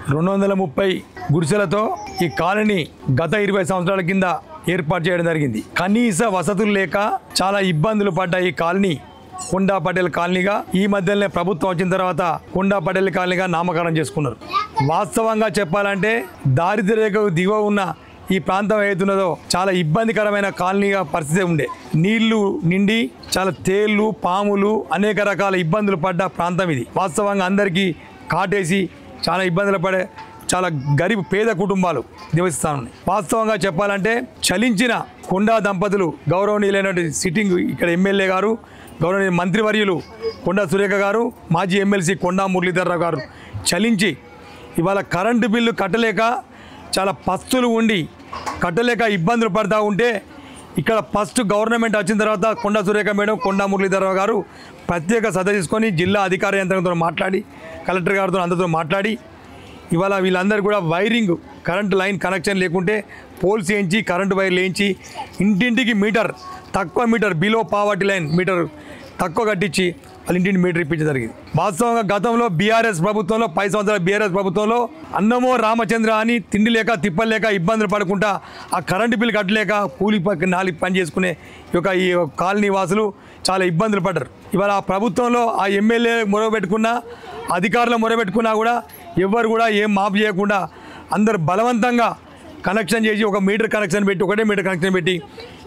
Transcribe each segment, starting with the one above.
230 గుడిసెలతో ఈ కాలనీ గత 20 సంవత్సరాల కింద ఏర్పాటు చేయడం జరిగింది. కనీస వసతులు లేక చాలా ఇబ్బందులు పడ్డ ఈ కాలనీ కొండా పటేల్ కాలనీగా ఈ మధ్యలోనే ప్రభుత్వం వచ్చిన తర్వాత కొండా పటేల్ కాలనీగా నామకరణం చేసుకున్నారు. వాస్తవంగా చెప్పాలంటే దారిద్ర్య రేఖకు దిగువ ఉన్న ఈ ప్రాంతం ఏదైతున్నదో చాలా ఇబ్బందికరమైన కాలనీగా పరిస్థితి ఉండే. నీళ్లు నిండి చాలా తేళ్లు పాములు అనేక రకాల ఇబ్బందులు పడ్డ ప్రాంతం ఇది. వాస్తవంగా అందరికీ కాటేసి చాలా ఇబ్బందులు పడే చాలా గరీబ్ పేద కుటుంబాలు నివసిస్తాను. వాస్తవంగా చెప్పాలంటే చలించిన కొండా దంపతులు గౌరవనీయులైన సిట్టింగ్ ఇక్కడ ఎమ్మెల్యే గారు, గౌరవనీయ మంత్రివర్యులు కొండా సురేఖ గారు, మాజీ ఎమ్మెల్సీ కొండా మురళీధర్రావు గారు చలించి ఇవాళ కరెంటు బిల్లు కట్టలేక చాలా పస్తులు ఉండి కట్టలేక ఇబ్బందులు పడుతూ ఉంటే ఇక్కడ ఫస్ట్ గవర్నమెంట్ వచ్చిన తర్వాత కొండా సురేఖ మేడం, కొండా మురళీధర్రావు గారు ప్రత్యేక శ్రద్ధ తీసుకొని జిల్లా అధికార యంత్రంతో మాట్లాడి కలెక్టర్ గారితో అందరితో మాట్లాడి ఇవాళ వీళ్ళందరూ కూడా వైరింగ్ కరెంటు లైన్ కనెక్షన్ లేకుంటే పోల్స్ వేయించి కరెంటు వైర్లు వేయించి ఇంటింటికి మీటర్ తక్కువ meter below poverty line meter తక్కువ కట్టించి వాళ్ళ ఇంటింటి మీటర్ ఇప్పించడం జరిగింది. వాస్తవంగా గతంలో బీఆర్ఎస్ ప్రభుత్వంలో 10 సంవత్సరాల బీఆర్ఎస్ ప్రభుత్వంలో అన్నమో రామచంద్ర అని తిండి లేక తిప్పలేక ఇబ్బందులు పడకుండా ఆ కరెంటు బిల్లు కట్టలేక కూలి నాలుగు పని చేసుకునే ఈ కాలనీ వాసులు చాలా ఇబ్బందులు పడ్డారు. ఇవాళ ఆ ప్రభుత్వంలో ఆ ఎమ్మెల్యే మొరబెట్టుకున్నా అధికారులు మొరబెట్టుకున్నా కూడా ఎవ్వరు కూడా ఏం మాఫ్ చేయకుండా అందరు బలవంతంగా కనెక్షన్ చేసి ఒక మీటర్ కనెక్షన్ పెట్టి ఒకటే మీటర్ కనెక్షన్ పెట్టి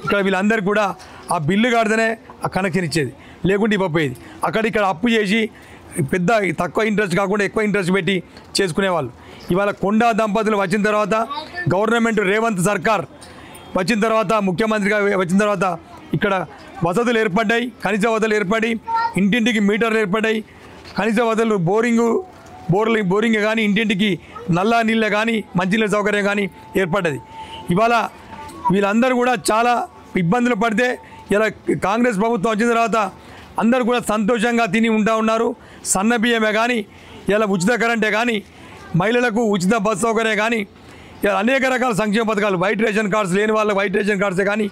ఇక్కడ వీళ్ళందరికీ కూడా ఆ బిల్లు కడితేనే ఆ కనెక్షన్ ఇచ్చేది, లేకుంటే ఇవ్వపోయేది. ఇక్కడ అప్పు చేసి పెద్ద తక్కువ ఇంట్రెస్ట్ కాకుండా ఎక్కువ ఇంట్రెస్ట్ పెట్టి చేసుకునేవాళ్ళు. ఇవాళ కొండా దంపతులు వచ్చిన తర్వాత గవర్నమెంట్ రేవంత్ సర్కార్ వచ్చిన తర్వాత ముఖ్యమంత్రిగా వచ్చిన తర్వాత ఇక్కడ వసతులు ఏర్పడ్డాయి, కనీస వసతులు ఏర్పడి ఇంటింటికి మీటర్లు ఏర్పడ్డాయి, కనీస వసతులు బోరింగ్ కానీ ఇంటింటికి నల్లా నీళ్ళే కానీ మంచినీళ్ళ సౌకర్యం కానీ ఏర్పడ్డది. ఇవాళ వీళ్ళందరూ కూడా చాలా ఇబ్బందులు పడితే ఇలా కాంగ్రెస్ ప్రభుత్వం వచ్చిన తర్వాత అందరూ కూడా సంతోషంగా తిని ఉన్నారు. సన్న బియ్యమే కానీ ఇలా ఉచిత కరెంటే కానీ మహిళలకు ఉచిత బస్ సౌకర్యం కానీ ఇలా అనేక రకాల సంక్షేమ పథకాలు, వైట్ రేషన్ కార్డ్స్ లేని వాళ్ళకి వైట్ రేషన్ కార్డ్సే కానీ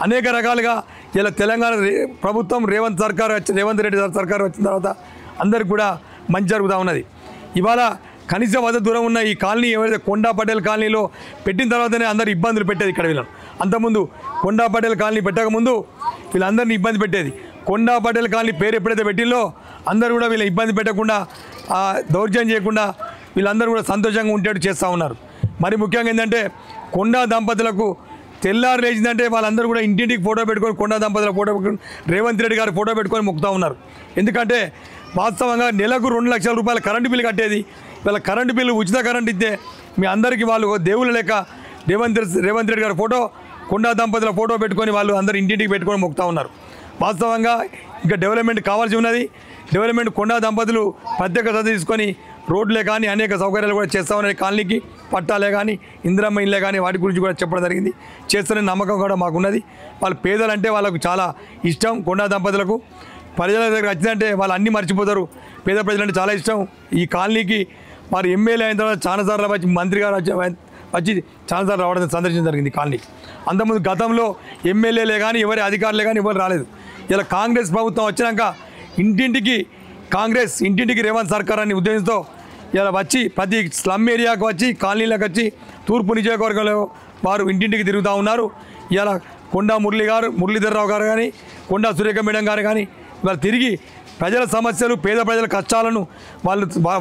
అనేక రకాలుగా ఇలా తెలంగాణ ప్రభుత్వం రేవంత్ రెడ్డి సర్కార్ వచ్చిన తర్వాత అందరికి కూడా మంచి జరుగుతూ ఉన్నది. ఇవాళ కనీస వద్ద దూరం ఉన్న ఈ కాలనీ ఎవరైతే కొండా పటేల్ కాలనీలో పెట్టిన తర్వాతనే అందరు ఇబ్బందులు పెట్టేది. ఇక్కడ వీళ్ళని అంతకుముందు కొండా పటేల్ కాలనీ పెట్టకముందు వీళ్ళందరినీ ఇబ్బంది పెట్టేది. కొండా పటేల్ కాలనీ పేరు ఎప్పుడైతే పెట్టిందో అందరూ కూడా వీళ్ళ ఇబ్బంది పెట్టకుండా దౌర్జన్యం చేయకుండా వీళ్ళందరూ కూడా సంతోషంగా ఉండేట్టు చేస్తూ ఉన్నారు. మరి ముఖ్యంగా ఏంటంటే కొండా దంపతులకు తెల్లారు లేచిందంటే వాళ్ళందరూ కూడా ఇంటింటికి ఫోటో పెట్టుకొని కొండా దంపతుల ఫోటో పెట్టుకొని రేవంత్ రెడ్డి గారు ఫోటో పెట్టుకొని మొక్కుతూ ఉన్నారు. ఎందుకంటే వాస్తవంగా నెలకు 2 లక్షల రూపాయల కరెంటు బిల్లు కట్టేది వీళ్ళ కరెంటు బిల్లు ఉచిత కరెంట్ ఇస్తే మీ అందరికీ వాళ్ళు దేవుళ్ళ లెక్క రేవంత్ రెడ్డి గారి ఫోటో కొండా దంపతుల ఫోటో పెట్టుకొని వాళ్ళు అందరూ ఇంటింటికి పెట్టుకొని మొక్కుతూ ఉన్నారు. వాస్తవంగా ఇంకా డెవలప్మెంట్ కావాల్సి ఉన్నది. డెవలప్మెంట్ కొండా దంపతులు ప్రత్యేక శ్రద్ధ తీసుకొని రోడ్లే కానీ అనేక సౌకర్యాలు కూడా చేస్తూ ఉన్నాయి. కాలనీకి పట్టాలే కానీ ఇందిరమ్మ ఇళ్ళే కానీ వాటి గురించి కూడా చెప్పడం జరిగింది. చేస్తున్న నమ్మకం కూడా మాకున్నది. వాళ్ళు పేదలంటే వాళ్ళకు చాలా ఇష్టం. కొండా దంపతులకు ప్రజల దగ్గర వచ్చిందంటే వాళ్ళు అన్నీ మర్చిపోతారు. పేద ప్రజలంటే చాలా ఇష్టం. ఈ కాలనీకి వారు ఎమ్మెల్యే అయిన తర్వాత చాలాసార్లు వచ్చి మంత్రి గారు వచ్చి చాలాసార్లు రావడం సందర్శించడం జరిగింది కాలనీకి. అంతకుముందు గతంలో ఎమ్మెల్యేలే కానీ ఎవరి అధికారులే కానీ ఎవరు రాలేదు. ఇలా కాంగ్రెస్ ప్రభుత్వం వచ్చినాక ఇంటింటికి రేవంత్ సర్కార్ అనే ఉద్దేశంతో ఇలా వచ్చి ప్రతి స్లమ్ ఏరియాకు వచ్చి కాలనీలకు వచ్చి తూర్పు నియోజకవర్గంలో వారు ఇంటింటికి తిరుగుతూ ఉన్నారు. ఇలా కొండా మురళీధర్రావు గారు కానీ కొండా సురేఖ మేడం గారు కానీ ఇవాళ తిరిగి ప్రజల సమస్యలు పేద ప్రజల కష్టాలను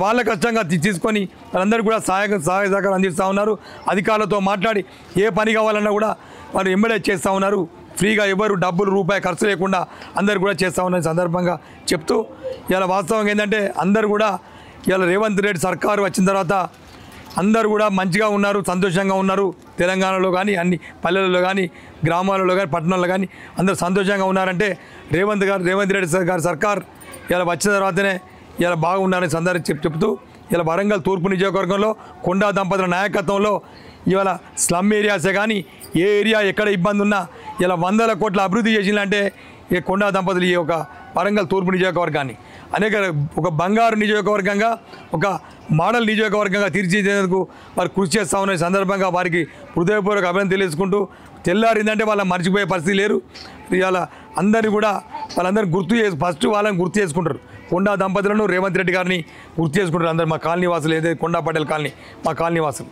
వాళ్ళ కష్టంగా తీసుకొని వాళ్ళందరూ కూడా సహాయ సహకారం అందిస్తూ ఉన్నారు. అధికారులతో మాట్లాడి ఏ పని కావాలన్నా కూడా వాళ్ళు ఎంబడే చేస్తూ ఉన్నారు. ఫ్రీగా ఎవరు డబ్బులు రూపాయి ఖర్చు లేకుండా అందరు కూడా చేస్తూ ఉన్న సందర్భంగా చెప్తూ ఇలా వాస్తవంగా ఏంటంటే అందరూ కూడా ఇలా రేవంత్ రెడ్డి సర్కారు వచ్చిన తర్వాత అందరూ కూడా మంచిగా ఉన్నారు, సంతోషంగా ఉన్నారు. తెలంగాణలో కానీ అన్ని పల్లెలలో కానీ గ్రామాలలో కానీ పట్టణాల్లో కానీ అందరూ సంతోషంగా ఉన్నారంటే రేవంత్ రెడ్డి గారి సర్కార్ ఇలా వచ్చిన తర్వాతనే ఇలా బాగున్నారని సందర్భం చెప్తూ ఇలా వరంగల్ తూర్పు నియోజకవర్గంలో కొండా దంపతుల నాయకత్వంలో ఇవాళ స్లమ్ ఏరియాసే కానీ ఏ ఏరియా ఎక్కడ ఇబ్బంది ఉన్నా ఇలా 100 కోట్ల అభివృద్ధి చేసిందంటే ఈ కొండా దంపతులు ఈ ఒక వరంగల్ తూర్పు నియోజకవర్గాన్ని ఒక బంగారు నియోజకవర్గంగా ఒక మోడల్ నియోజకవర్గంగా తీర్చిదిద్దేందుకు వారు కృషి చేస్తూ ఉన్న సందర్భంగా వారికి హృదయపూర్వక అభినందన తెలియజేసుకుంటూ తెల్లారిందంటే వాళ్ళని మర్చిపోయే పరిస్థితి లేరు. ఇవాళ అందరినీ కూడా వాళ్ళందరూ ఫస్ట్ వాళ్ళని గుర్తు చేసుకుంటారు. కొండా దంపతులను రేవంత్ రెడ్డి గారిని గుర్తు చేసుకుంటారు అందరు మా కాలనీ వాసులు, ఏదైతే కొండా పటేల్ కాలనీ మా కాలనీ వాసులు.